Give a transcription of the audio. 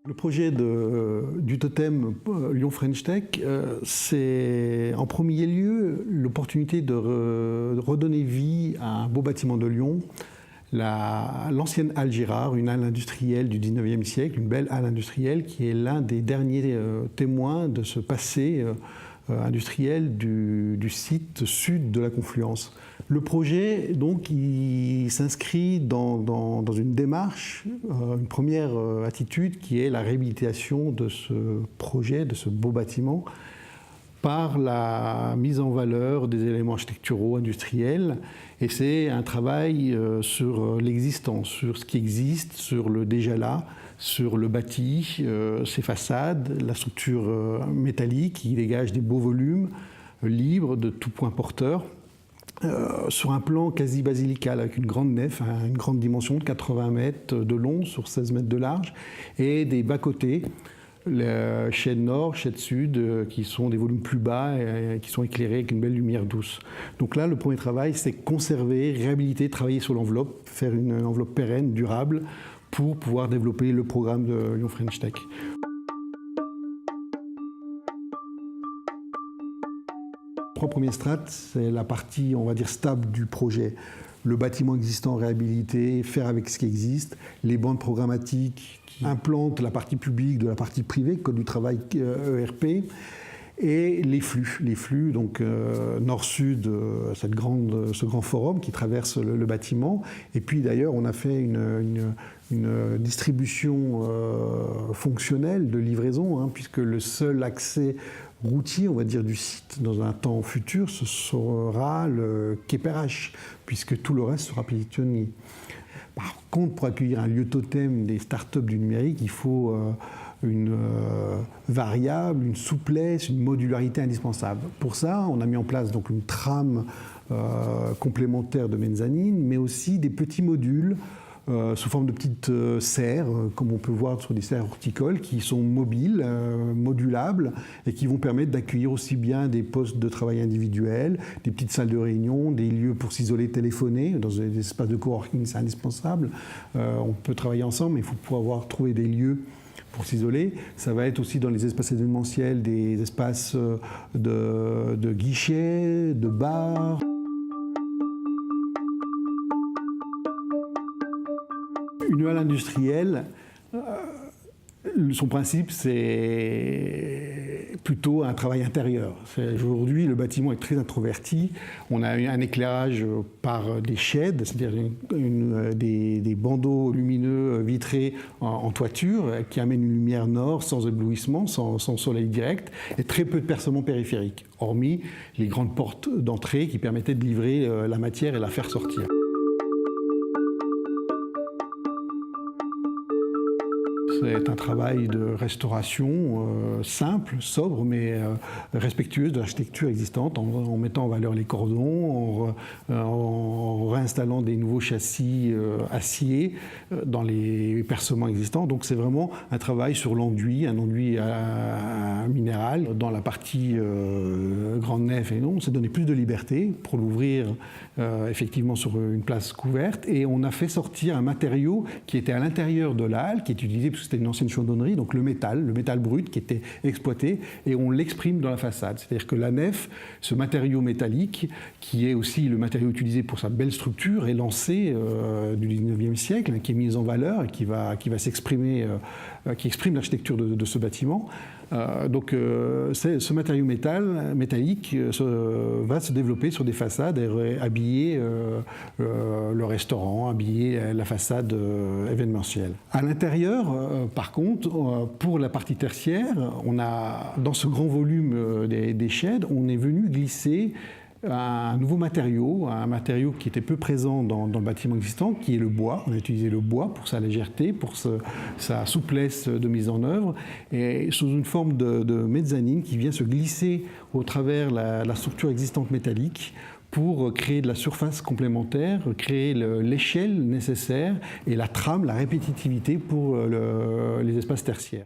Le projet du totem Lyon French Tech, c'est en premier lieu l'opportunité de redonner vie à un beau bâtiment de Lyon, l'ancienne halle Girard, une halle industrielle du 19e siècle, une belle halle industrielle qui est l'un des derniers témoins de ce passé industriel du site sud de la Confluence. Le projet, donc, il s'inscrit dans une démarche, une première attitude qui est la réhabilitation de ce projet, de ce beau bâtiment, par la mise en valeur des éléments architecturaux, industriels. Et c'est un travail sur l'existant, sur ce qui existe, sur le déjà là, sur le bâti, ses façades, la structure métallique qui dégage des beaux volumes libres de tout point porteur. Sur un plan quasi basilical avec une grande nef, une grande dimension de 80 mètres de long sur 16 mètres de large et des bas-côtés, les sheds nord, sheds sud, qui sont des volumes plus bas et qui sont éclairés avec une belle lumière douce. Donc là, le premier travail, c'est conserver, réhabiliter, travailler sur l'enveloppe, faire une enveloppe pérenne, durable, pour pouvoir développer le programme de Lyon French Tech. Trois premiers strates, c'est la partie, on va dire, stable du projet. Le bâtiment existant réhabilité, faire avec ce qui existe, les bandes programmatiques qui implantent la partie publique de la partie privée, code du travail ERP, et les flux donc nord-sud, ce grand forum qui traverse le bâtiment. Et puis d'ailleurs, on a fait une distribution fonctionnelle de livraison, puisque le seul accès routier, on va dire, du site dans un temps futur, ce sera le quai Perrache, puisque tout le reste sera pédictionné. Par contre, pour accueillir un lieu totem des startups du numérique, il faut une variable, une souplesse, une modularité indispensable. Pour ça, on a mis en place donc une trame complémentaire de mezzanine, mais aussi des petits modules sous forme de petites serres, comme on peut voir sur des serres horticoles, qui sont mobiles, modulables, et qui vont permettre d'accueillir aussi bien des postes de travail individuels, des petites salles de réunion, des lieux pour s'isoler, téléphoner. Dans des espaces de coworking, c'est indispensable. On peut travailler ensemble, mais il faut pouvoir trouver des lieux pour s'isoler. Ça va être aussi dans les espaces événementiels, des espaces de guichets, de bars. Une halle industrielle, son principe, c'est plutôt un travail intérieur. Aujourd'hui, le bâtiment est très introverti. On a un éclairage par des sheds, c'est-à-dire des bandeaux lumineux vitrés en toiture qui amènent une lumière nord sans éblouissement, sans soleil direct, et très peu de percements périphériques, hormis les grandes portes d'entrée qui permettaient de livrer la matière et la faire sortir. C'est un travail de restauration simple, sobre, mais respectueuse de l'architecture existante, en mettant en valeur les cordons, en réinstallant des nouveaux châssis acier dans les percements existants. Donc c'est vraiment un travail sur l'enduit, un enduit minéral. Dans la partie grande nef, et non, on s'est donné plus de liberté pour l'ouvrir effectivement sur une place couverte, et on a fait sortir un matériau qui était à l'intérieur de la halle, qui est utilisé parce que c'était une ancienne chaudronnerie, donc le métal brut qui était exploité, et on l'exprime dans la façade. C'est-à-dire que la nef, ce matériau métallique, qui est aussi le matériau utilisé pour sa belle structure, est lancé du 19e siècle, qui est mis en valeur et qui va s'exprimer, qui exprime l'architecture de ce bâtiment. Donc ce matériau métallique va se développer sur des façades et habiller le restaurant, habiller la façade événementielle. À l'intérieur, par contre, pour la partie tertiaire, on a, dans ce grand volume des sheds, on est venu glisser un nouveau matériau, un matériau qui était peu présent dans le bâtiment existant, qui est le bois. On a utilisé le bois pour sa légèreté, pour sa souplesse de mise en œuvre, et sous une forme de mezzanine qui vient se glisser au travers la structure existante métallique pour créer de la surface complémentaire, créer l'échelle nécessaire et la trame, la répétitivité pour les espaces tertiaires.